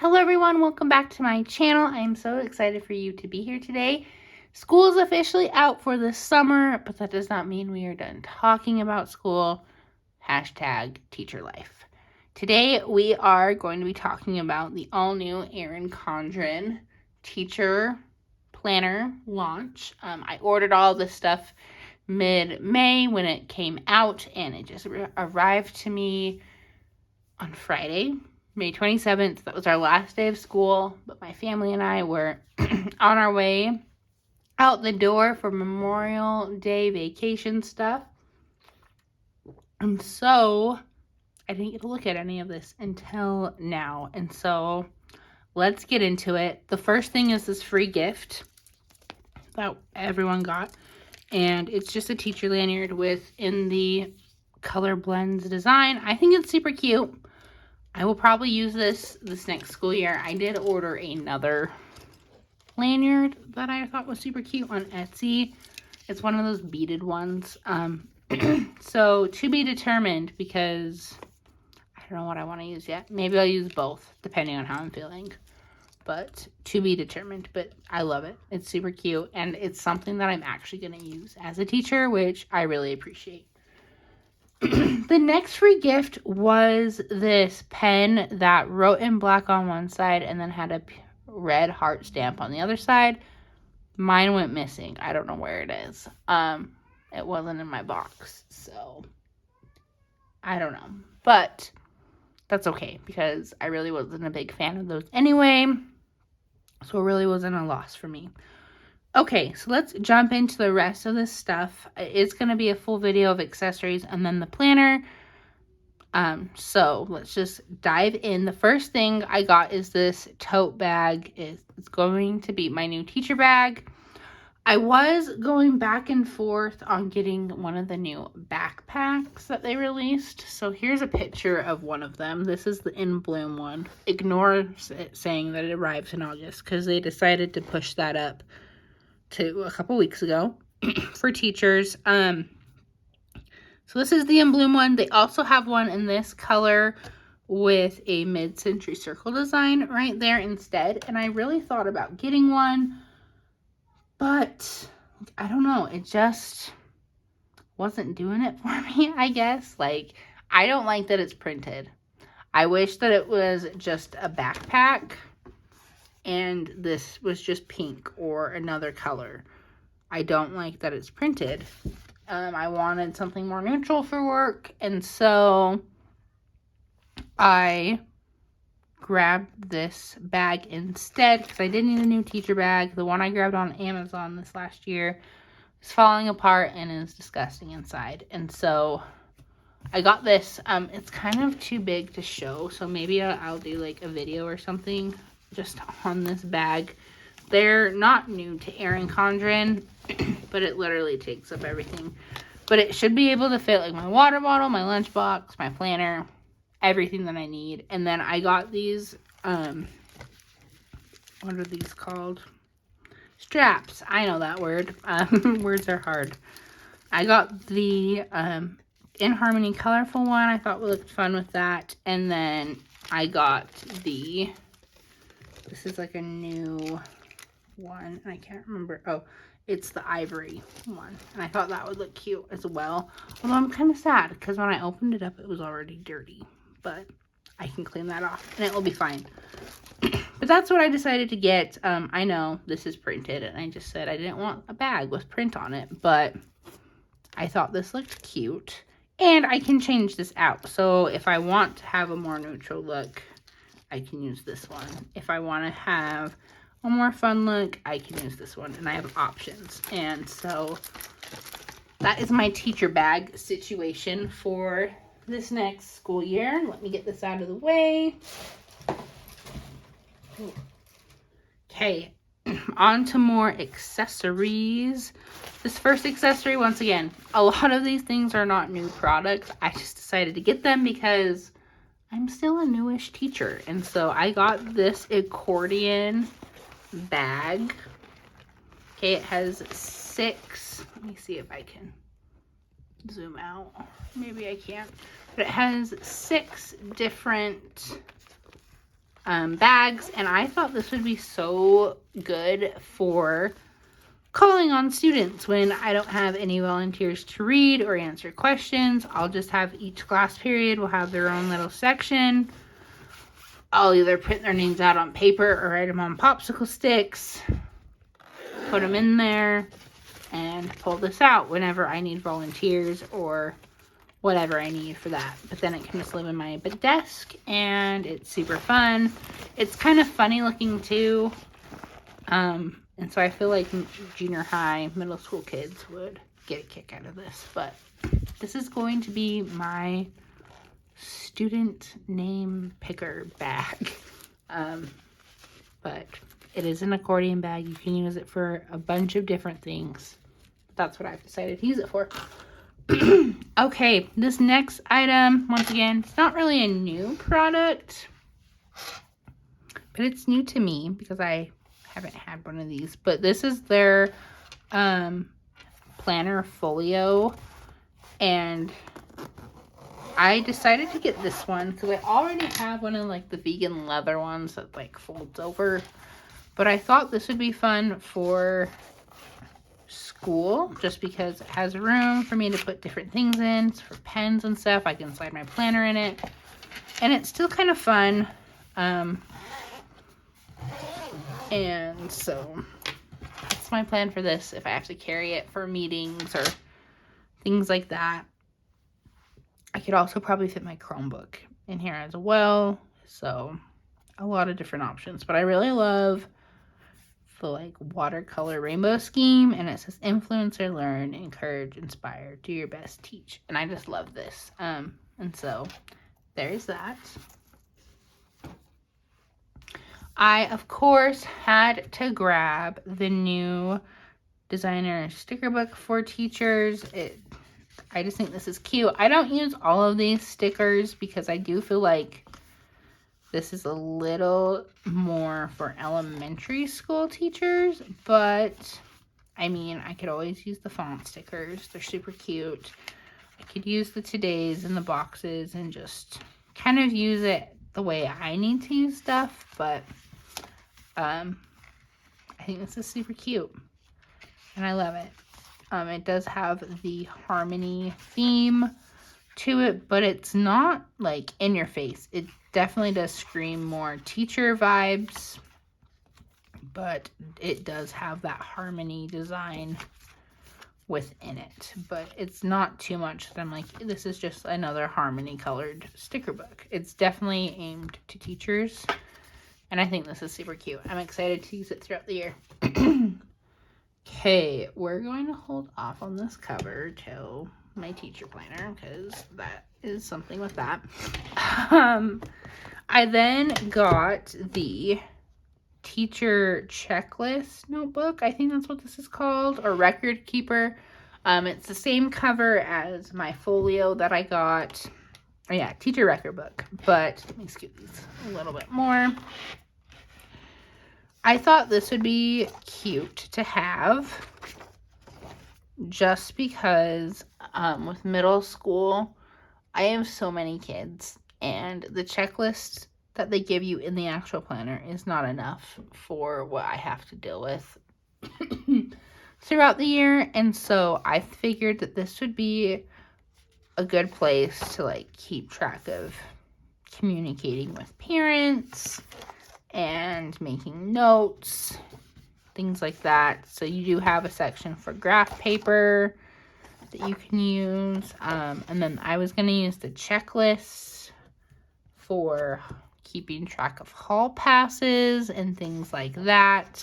Hello everyone, welcome back to my channel. I am so excited for you to be here today. School is officially out for the summer, but that does not mean we are done talking about school. Hashtag teacher life. Today we are going to be talking about the all-new Erin Condren Teacher Planner launch. I ordered all this stuff mid-May when it came out, and it just arrived to me on Friday, May 27th. That was our last day of school, but my family and I were on our way out the door for Memorial Day vacation stuff. And so I didn't get to look at any of this until now. And so let's get into it. The first thing is this free gift that everyone got. And it's just a teacher lanyard in the color blends design. I think it's super cute. I will probably use this next school year. I did order another lanyard that I thought was super cute on Etsy. It's one of those beaded ones. So to be determined, because I don't know what I want to use yet. Maybe I'll use both depending on how I'm feeling. But to be determined. But I love it. It's super cute. And it's something that I'm actually going to use as a teacher, which I really appreciate. The next free gift was this pen that wrote in black on one side and then had a red heart stamp on the other side. Mine went missing. I don't know where it is. It wasn't in my box, so I don't know. But that's okay because I really wasn't a big fan of those anyway, so it really wasn't a loss for me. Okay, so let's jump into the rest of this stuff. It's going to be a full video of accessories and then the planner. So let's just dive in. The first thing I got is this tote bag. It's going to be my new teacher bag. I was going back and forth on getting one of the new backpacks that they released. So here's a picture of one of them. This is the In Bloom one. Ignore it saying that it arrives in August because they decided to push that up to a couple weeks ago for teachers. So this is the In Bloom one. They also have one in this color with a mid-century circle design right there instead. And I really thought about getting one, but I don't know. It just wasn't doing it for me, I guess. Like, I don't like that it's printed. I wish that it was just a backpack and this was just pink or another color. I don't like that it's printed. I wanted something more neutral for work, and so I grabbed this bag instead because I did need a new teacher bag. The one I grabbed on Amazon this last year is falling apart and is disgusting inside, and so I got this. It's kind of too big to show, so maybe I'll do like a video or something just on this bag. They're not new to Erin Condren, but it literally takes up everything. But it should be able to fit like my water bottle, my lunchbox, my planner, everything that I need. And then I got these, what are these called? Straps. I know that word. Words are hard. I got the In Harmony colorful one. I thought looked fun with that. And then I got this is like a new one. I can't remember. Oh, it's the ivory one. And I thought that would look cute as well. Although I'm kind of sad because when I opened it up, it was already dirty. But I can clean that off and it will be fine. But that's what I decided to get. I know this is printed and I just said I didn't want a bag with print on it. But I thought this looked cute. And I can change this out. So if I want to have a more neutral look, I can use this one. If I want to have a more fun look, I can use this one, and I have options. And so that is my teacher bag situation for this next school year. Let me get this out of the way. Okay, on to more accessories. This first accessory, once again, a lot of these things are not new products. I just decided to get them because I'm still a newish teacher. And so I got this accordion bag. Okay, it has 6, let me see if I can zoom out. Maybe I can't. But it has 6 different bags, and I thought this would be so good for calling on students when I don't have any volunteers to read or answer questions. I'll just have each class period will have their own little section. I'll either print their names out on paper or write them on popsicle sticks, put them in there, and pull this out whenever I need volunteers or whatever I need for that. But then it can just live in my desk, and it's super fun. It's kind of funny looking too. And so I feel like junior high, middle school kids would get a kick out of this. But this is going to be my student name picker bag. But it is an accordion bag. You can use it for a bunch of different things. That's what I've decided to use it for. Okay, this next item, once again, it's not really a new product, but it's new to me because I haven't had one of these. But this is their planner folio, and I decided to get this one because I already have one of like the vegan leather ones that like folds over, but I thought this would be fun for school just because it has room for me to put different things in. It's for pens and stuff. I can slide my planner in it, and it's still kind of fun. And so that's my plan for this if I have to carry it for meetings or things like that. I could also probably fit my Chromebook in here as well. So a lot of different options, but I really love the like watercolor rainbow scheme, and it says influencer, learn, encourage, inspire, do your best, teach. And I just love this. And so there's that. I, of course, had to grab the new designer sticker book for teachers. I just think this is cute. I don't use all of these stickers because I do feel like this is a little more for elementary school teachers, but I mean, I could always use the font stickers. They're super cute. I could use the today's and the boxes and just kind of use it the way I need to use stuff, but I think this is super cute and I love it. It does have the harmony theme to it, but it's not like in your face. It definitely does scream more teacher vibes, but it does have that harmony design within it. But it's not too much that I'm like, this is just another harmony colored sticker book. It's definitely aimed to teachers, and I think this is super cute. I'm excited to use it throughout the year. Okay, we're going to hold off on this cover till my teacher planner because that is something with that. I then got the teacher checklist notebook. I think that's what this is called, or record keeper. It's the same cover as my folio that I got. Oh, yeah, teacher record book. But let me scoot these a little bit more. I thought this would be cute to have just because with middle school, I have so many kids, and the checklist that they give you in the actual planner is not enough for what I have to deal with throughout the year. And so I figured that this would be a good place to like keep track of communicating with parents and making notes, things like that. So you do have a section for graph paper that you can use. And then I was going to use the checklist for keeping track of hall passes and things like that.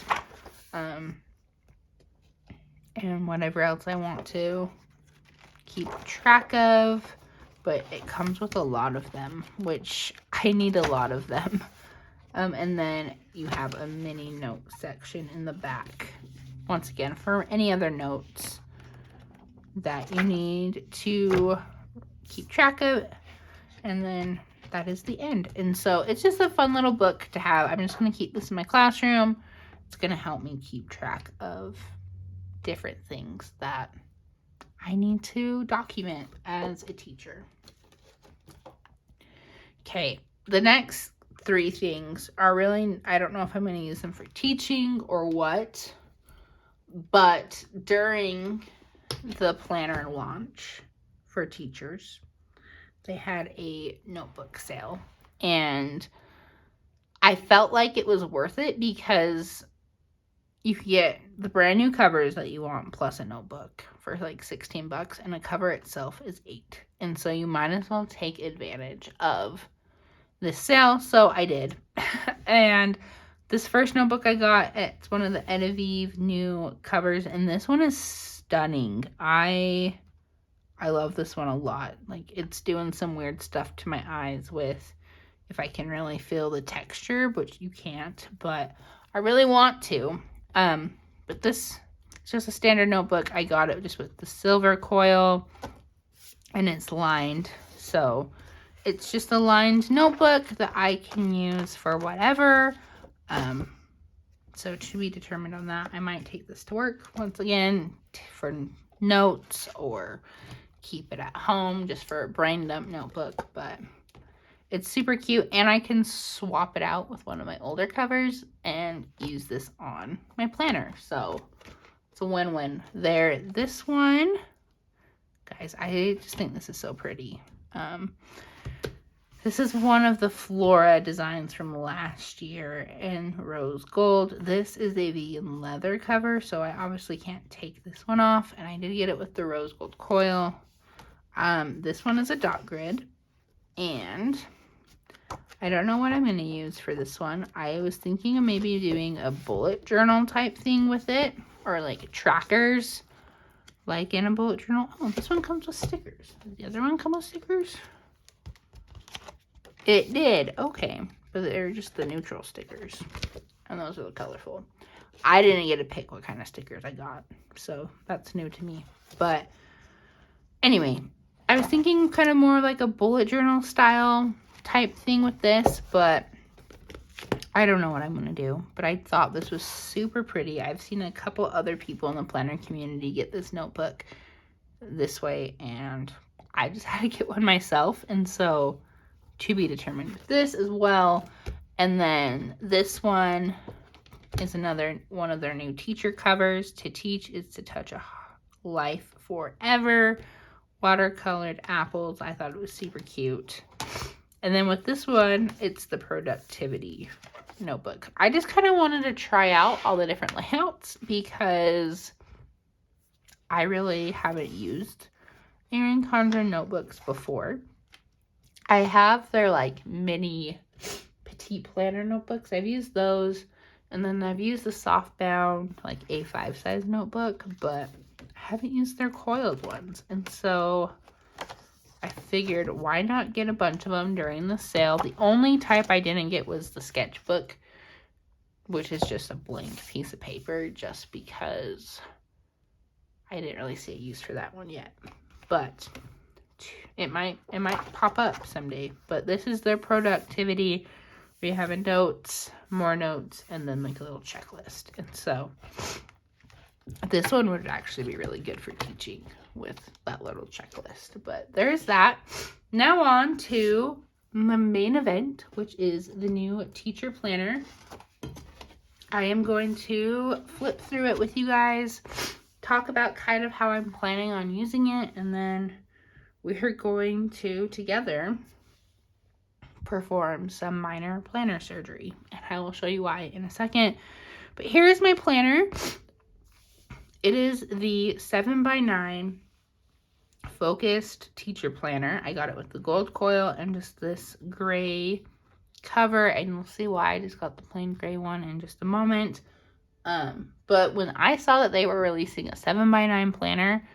And whatever else I want to keep track of. But it comes with a lot of them, which I need a lot of them. And then you have a mini note section in the back. Once again, for any other notes that you need to keep track of. And then that is the end. And so it's just a fun little book to have. I'm just going to keep this in my classroom. It's going to help me keep track of different things that I need to document as a teacher. Okay, the next three things are really, I don't know if I'm going to use them for teaching or what, but during the planner launch for teachers, they had a notebook sale, and I felt like it was worth it because you can get the brand new covers that you want plus a notebook for like $16, and a cover itself is $8. And so you might as well take advantage of this sale. So I did. And this first notebook I got, it's one of the Edaviv new covers, and this one is stunning. I love this one a lot. Like, it's doing some weird stuff to my eyes with if I can really feel the texture, which you can't, but I really want to. But this is just a standard notebook. I got it just with the silver coil, and it's lined. So it's just a lined notebook that I can use for whatever. So to be determined on that. I might take this to work once again for notes, or keep it at home just for a brain dump notebook. But it's super cute, and I can swap it out with one of my older covers and use this on my planner. So it's a win-win there. This one, guys, I just think this is so pretty. This is one of the Flora designs from last year in rose gold. This is a vegan leather cover, so I obviously can't take this one off, and I did get it with the rose gold coil. This one is a dot grid, and I don't know what I'm going to use for this one. I was thinking of maybe doing a bullet journal type thing with it, or like trackers, like in a bullet journal. Oh, this one comes with stickers. Does the other one come with stickers? It did. Okay, but they're just the neutral stickers, and those are the colorful. I didn't get to pick what kind of stickers I got, so that's new to me. But anyway, I was thinking kind of more like a bullet journal style type thing with this, but I don't know what I'm going to do. But I thought this was super pretty. I've seen a couple other people in the planner community get this notebook this way, and I just had to get one myself, and so to be determined with this as well. And then this one is another one of their new teacher covers. To teach is to touch a life forever. Watercolored apples. I thought it was super cute. And then with this one, it's the productivity notebook. I just kind of wanted to try out all the different layouts because I really haven't used Erin Condren notebooks before. I have their like mini petite planner notebooks. I've used those, and then I've used the softbound like A5 size notebook, but I haven't used their coiled ones. And so I figured, why not get a bunch of them during the sale? The only type I didn't get was the sketchbook, which is just a blank piece of paper, just because I didn't really see a use for that one yet. But it might pop up someday. But this is their productivity. We have notes, more notes, and then like a little checklist. And so this one would actually be really good for teaching with that little checklist. But there's that. Now on to the main event, which is the new teacher planner. I am going to flip through it with you guys, talk about kind of how I'm planning on using it, and then we're going to together perform some minor planner surgery, and I will show you why in a second. But here is my planner. It is the 7x9 focused teacher planner. I got it with the gold coil and just this gray cover, and you'll see why I just got the plain gray one in just a moment. But when I saw that they were releasing a 7x9 planner,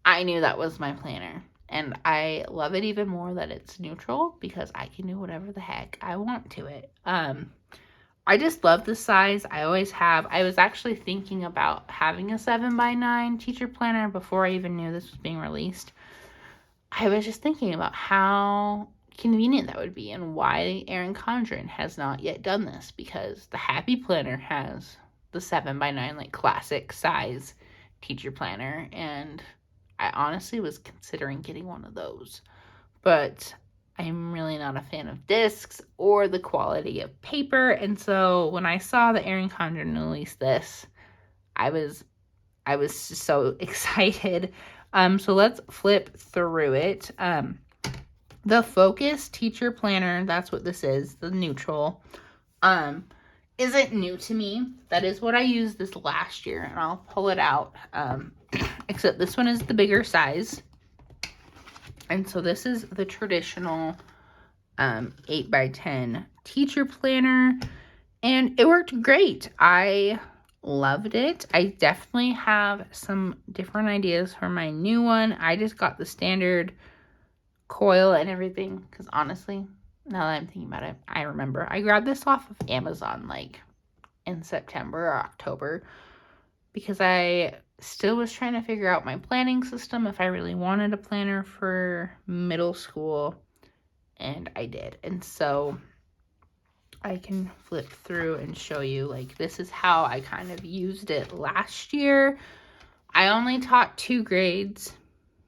I knew that was my planner. And I love it even more that it's neutral because I can do whatever the heck I want to it. I just love the size. I always have. I was actually thinking about having a 7x9 teacher planner before I even knew this was being released. I was just thinking about how convenient that would be and why Erin Condren has not yet done this, because the Happy Planner has the 7x9 like classic size teacher planner, and I honestly was considering getting one of those. But I'm really not a fan of discs or the quality of paper. And so when I saw that Erin Condren released this, I was just so excited. So let's flip through it. The Focus Teacher Planner, that's what this is, the neutral, isn't new to me. That is what I used this last year, and I'll pull it out. Except this one is the bigger size. And so this is the traditional 8x10 teacher planner, and it worked great. I loved it. I definitely have some different ideas for my new one. I just got the standard coil and everything because honestly, now that I'm thinking about it, I remember I grabbed this off of Amazon like in September or October because I still was trying to figure out my planning system if I really wanted a planner for middle school, and I did. And so I can flip through and show you, like, this is how I kind of used it last year. I only taught 2 grades,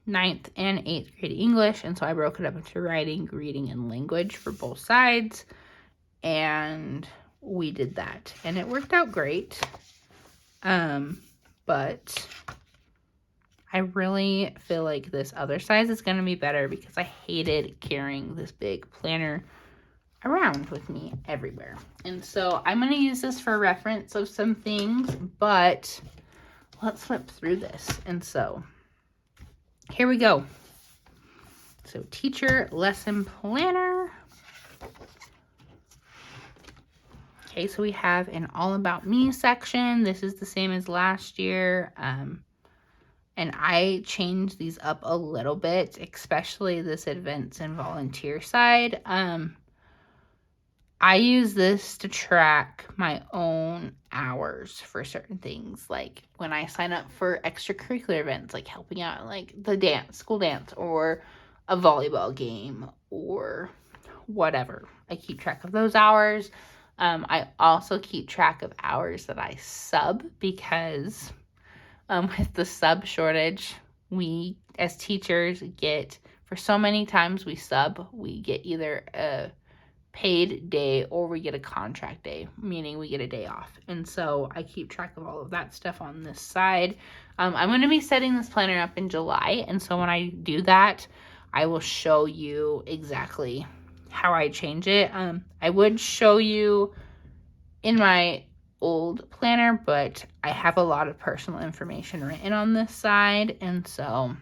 9th and 8th grade English, and so I broke it up into writing, reading, and language for both sides, and we did that, and it worked out great. But I really feel like this other size is going to be better because I hated carrying this big planner around with me everywhere. And so I'm going to use this for reference of some things, but let's flip through this. And so here we go. So teacher lesson planner. Okay, so we have an all about me section. This is the same as last year. And I changed these up a little bit, especially this events and volunteer side. I use this to track my own hours for certain things, like when I sign up for extracurricular events, like helping out like the school dance, or a volleyball game, or whatever. I keep track of those hours. I also keep track of hours that I sub because with the sub shortage, we as teachers get, for so many times we sub, we get either a paid day or we get a contract day, meaning we get a day off. And so I keep track of all of that stuff on this side. I'm going to be setting this planner up in July, and so when I do that, I will show you exactly how I change it. I would show you in my old planner, but I have a lot of personal information written on this side, and so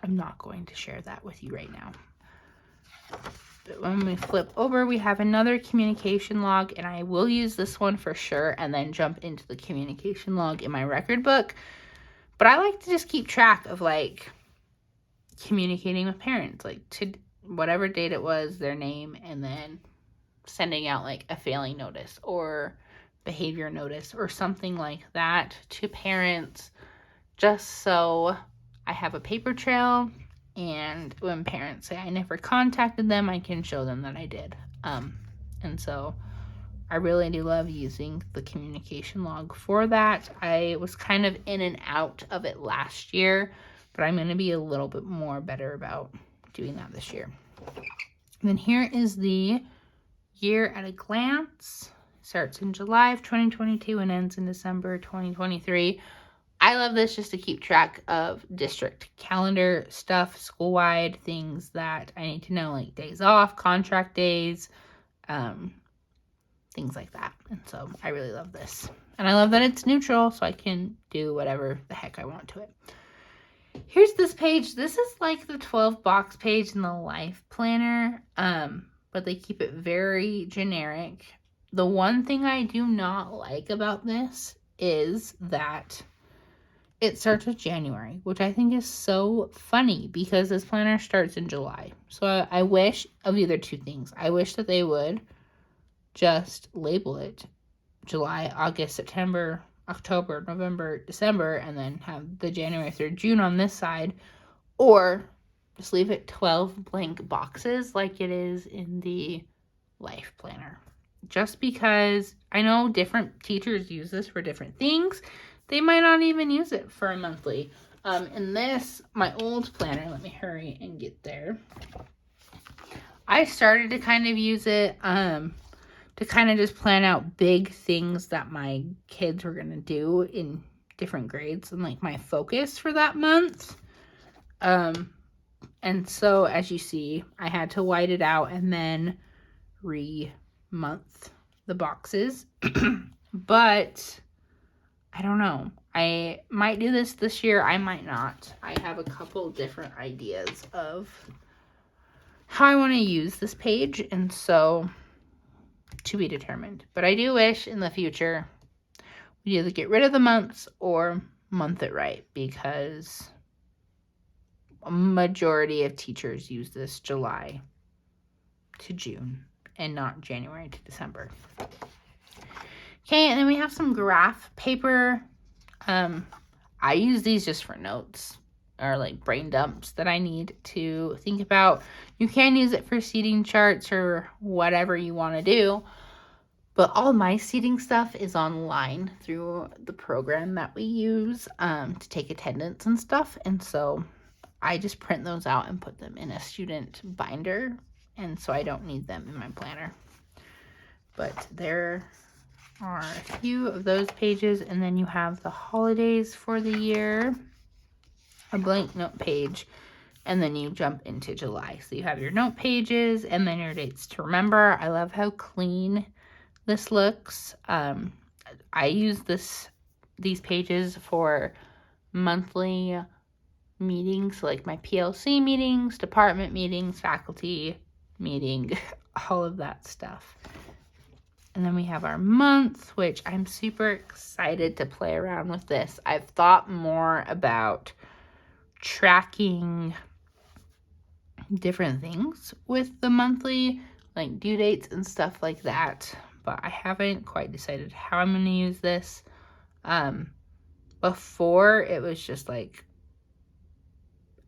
I'm not going to share that with you right now. But when we flip over, we have another communication log, and I will use this one for sure and then jump into the communication log in my record book. But I like to just keep track of like communicating with parents, like to whatever date it was, their name, and then sending out like a failing notice or behavior notice or something like that to parents, just so I have a paper trail. And when parents say I never contacted them, I can show them that I did. And so I really do love using the communication log for that. I was kind of in and out of it last year, but I'm going to be a little bit more better about doing that this year. And then here is the year at a glance. It starts in July of 2022 and ends in December 2023. I love this just to keep track of district calendar stuff, school-wide things that I need to know, like days off, contract days, things like that. And so I really love this. And I love that it's neutral, so I can do whatever the heck I want to it. Here's this page. This is like the 12-box page in the life planner, but they keep it very generic. The one thing I do not like about this is that it starts with January, which I think is so funny because this planner starts in July. So I wish of either two things. I wish that they would just label it July, August, September, October, November, December, and then have the January through June on this side, or just leave it 12 blank boxes like it is in the life planner. Just because I know different teachers use this for different things. They might not even use it for a monthly. In this, my old planner, let me hurry and get there. I started to kind of use it to kind of just plan out big things that my kids were going to do in different grades and like my focus for that month. And so as you see, I had to white it out and then re-month the boxes. But I don't know. I might do this year. I might not. I have a couple different ideas of how I want to use this page, and so to be determined. But I do wish in the future we either get rid of the months or month it right, because a majority of teachers use this July to June and not January to December. Okay, and then we have some graph paper. I use these just for notes or like brain dumps that I need to think about. You can use it for seating charts or whatever you want to do, but all my seating stuff is online through the program that we use to take attendance and stuff, and so I just print those out and put them in a student binder, and so I don't need them in my planner. But there are a few of those pages, and then you have the holidays for the year, a blank note page, and then you jump into July. So you have your note pages and then your dates to remember. I love how clean this looks. I use these pages for monthly meetings, like my PLC meetings, department meetings, faculty meeting, all of that stuff. And then we have our month, which I'm super excited to play around with this. I've thought more about tracking different things with the monthly, like due dates and stuff like that. But I haven't quite decided how I'm going to use this. Before, it was just like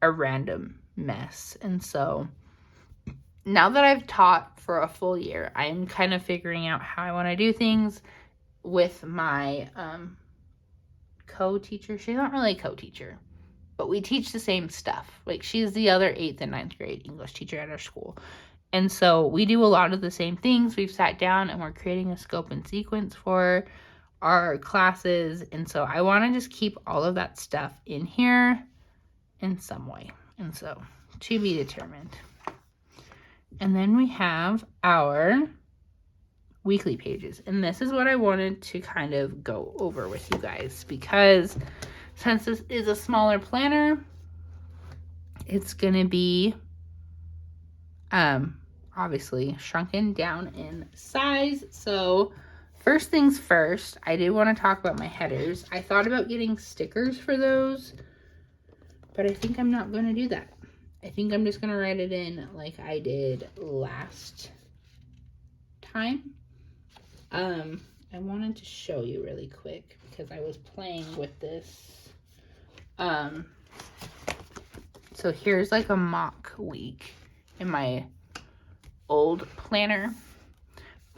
a random mess. And so now that I've taught for a full year, I am kind of figuring out how I want to do things with my co-teacher. She's not really a co-teacher, but we teach the same stuff. Like, she's the other 8th and 9th grade English teacher at our school. And so we do a lot of the same things. We've sat down and we're creating a scope and sequence for our classes. And so I want to just keep all of that stuff in here in some way. And so to be determined. And then we have our weekly pages. And this is what I wanted to kind of go over with you guys, because since this is a smaller planner, it's going to be obviously shrunken down in size. So first things first, I did want to talk about my headers. I thought about getting stickers for those, but I think I'm not going to do that. I think I'm just going to write it in like I did last time. I wanted to show you really quick because I was playing with this. So here's like a mock week in my old planner.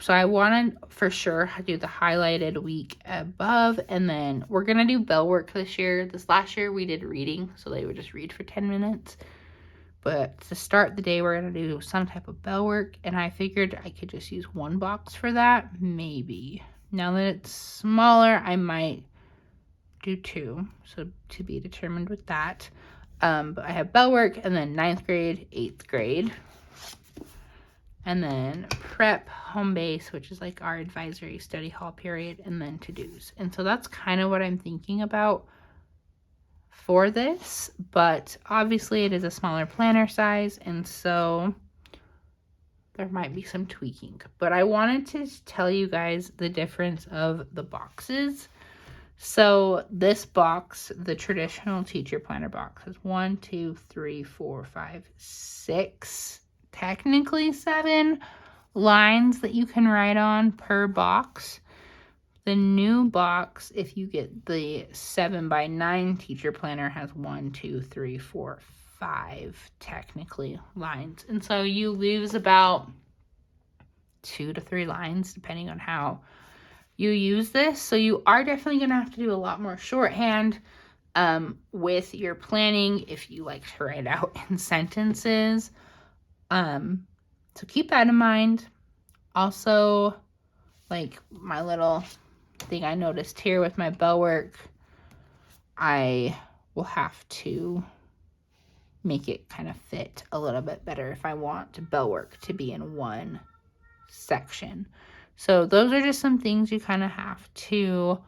So I want to for sure do the highlighted week above, and then we're going to do bell work this year. This last year we did reading, so they would just read for 10 minutes. But to start the day, we're going to do some type of bell work, and I figured I could just use one box for that, maybe. Now that it's smaller, I might do 2, so to be determined with that. But I have bell work, and then 9th grade, 8th grade. And then prep, home base, which is like our advisory study hall period, and then to-dos. And so that's kind of what I'm thinking about for this, but obviously it is a smaller planner size, and so there might be some tweaking. But I wanted to tell you guys the difference of the boxes. So this box, the traditional teacher planner box, has 1, 2, 3, 4, 5, 6, technically 7 lines that you can write on per box. The new box, if you get the 7x9 teacher planner, has 1, 2, 3, 4, 5 technically lines. And so you lose about 2 to 3 lines depending on how you use this. So you are definitely going to have to do a lot more shorthand with your planning if you like to write out in sentences. So keep that in mind. Also, like my little thing I noticed here with my bow work, I will have to make it kind of fit a little bit better if I want bow work to be in one section. So those are just some things you kind of have to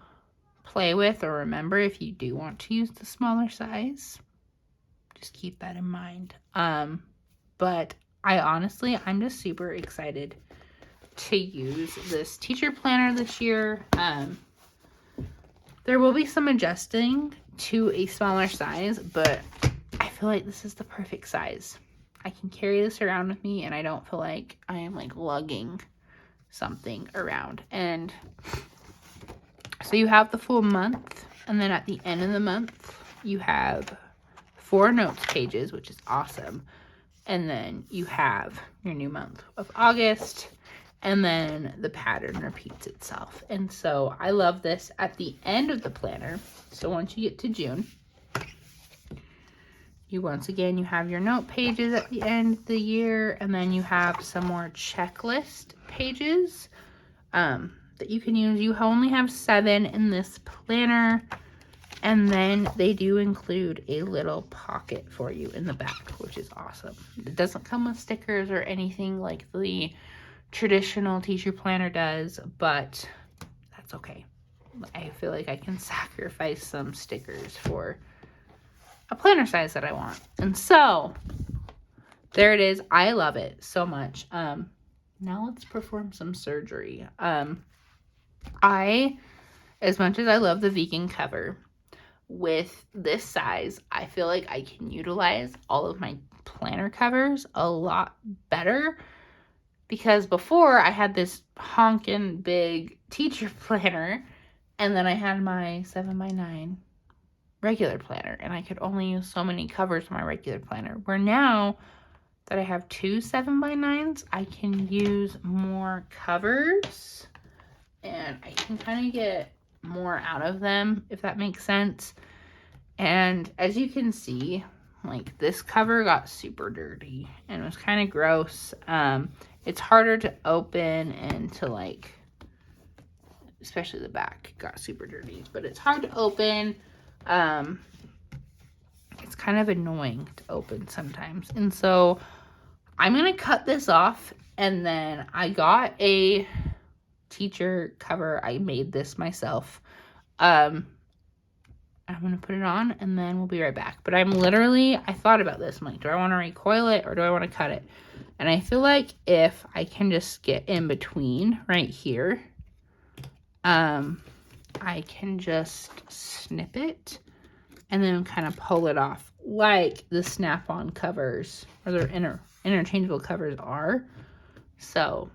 play with or remember if you do want to use the smaller size. Just keep that in mind. But I'm just super excited to use this teacher planner this year. There will be some adjusting to a smaller size, but I feel like this is the perfect size. I can carry this around with me and I don't feel like I am like lugging something around. And so you have the full month, and then at the end of the month you have 4 notes pages, which is awesome. And then you have your new month of August, and then the pattern repeats itself. And so I love this at the end of the planner. So once you get to June, you have your note pages at the end of the year, and then you have some more checklist pages that you can use. You only have 7 in this planner, and then they do include a little pocket for you in the back, which is awesome. It doesn't come with stickers or anything like the traditional teacher planner does, but that's okay. I feel like I can sacrifice some stickers for a planner size that I want. And so there it is. I love it so much. Now let's perform some surgery. As much as I love the vegan cover, with this size, I feel like I can utilize all of my planner covers a lot better, because before I had this honkin' big teacher planner, and then I had my 7x9 regular planner, and I could only use so many covers in my regular planner. Where now that I have 2 7x9s, I can use more covers, and I can kind of get more out of them, if that makes sense. And as you can see, like, this cover got super dirty and it was kind of gross. It's harder to open and to, like, especially the back got super dirty, but it's hard to open. It's kind of annoying to open sometimes. And so I'm going to cut this off, and then I got a teacher cover. I made this myself. I'm going to put it on, and then we'll be right back. But I thought about this. I'm like, do I want to recoil it or do I want to cut it? And I feel like if I can just get in between right here, I can just snip it and then kind of pull it off like the snap-on covers, or their interchangeable covers are. So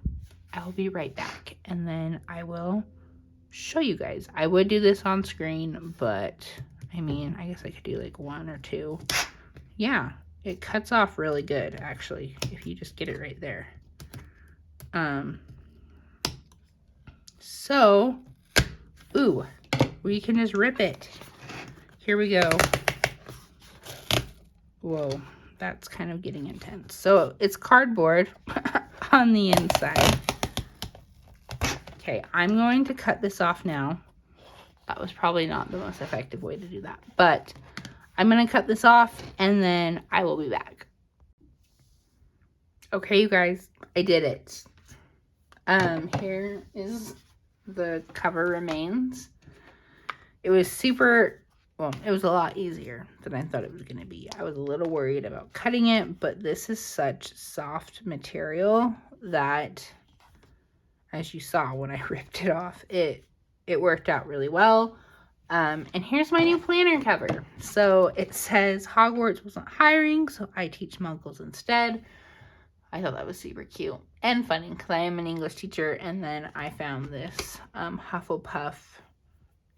I'll be right back, and then I will show you guys. I would do this on screen, but I mean, I guess I could do like 1 or 2. Yeah, it cuts off really good, actually, if you just get it right there. So, we can just rip it. Here we go. Whoa, that's kind of getting intense. So it's cardboard on the inside. Okay, I'm going to cut this off now. That was probably not the most effective way to do that, but I'm going to cut this off, and then I will be back. Okay, you guys, I did it. Here is the cover remains. It was it was a lot easier than I thought it was going to be. I was a little worried about cutting it, but this is such soft material that, as you saw when I ripped it off, it worked out really well. And here's my new planner cover. So it says Hogwarts wasn't hiring, so I teach Muggles instead. I thought that was super cute and funny because I am an English teacher, and then I found this Hufflepuff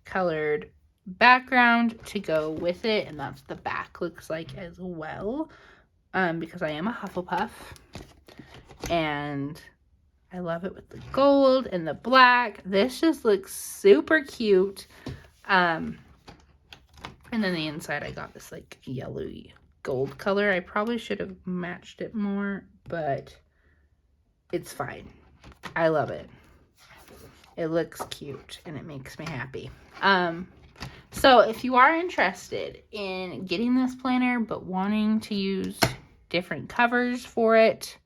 colored background to go with it, and that's what the back looks like as well, because I am a Hufflepuff, and I love it with the gold and the black. This just looks super cute. And then the inside I got this like yellowy gold color. I probably should have matched it more, but it's fine. I love it. It looks cute and it makes me happy. So if you are interested in getting this planner but wanting to use different covers for it,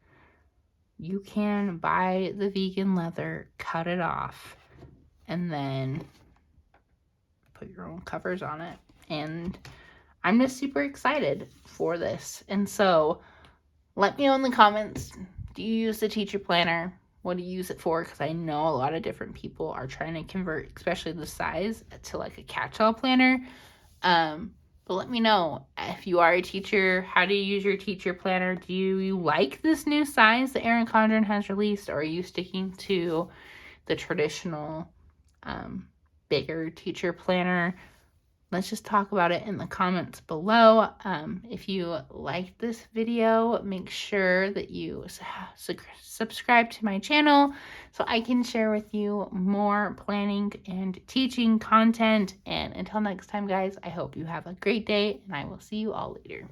you can buy the vegan leather, cut it off, and then put your own covers on it. And I'm just super excited for this. And so let me know in the comments, do you use the teacher planner? What do you use it for? Because I know a lot of different people are trying to convert, especially the size, to like a catch-all planner. But let me know if you are a teacher, how do you use your teacher planner? Do you like this new size that Erin Condren has released, or are you sticking to the traditional bigger teacher planner? Let's just talk about it in the comments below. If you liked this video, make sure that you subscribe to my channel so I can share with you more planning and teaching content. And until next time, guys, I hope you have a great day, and I will see you all later.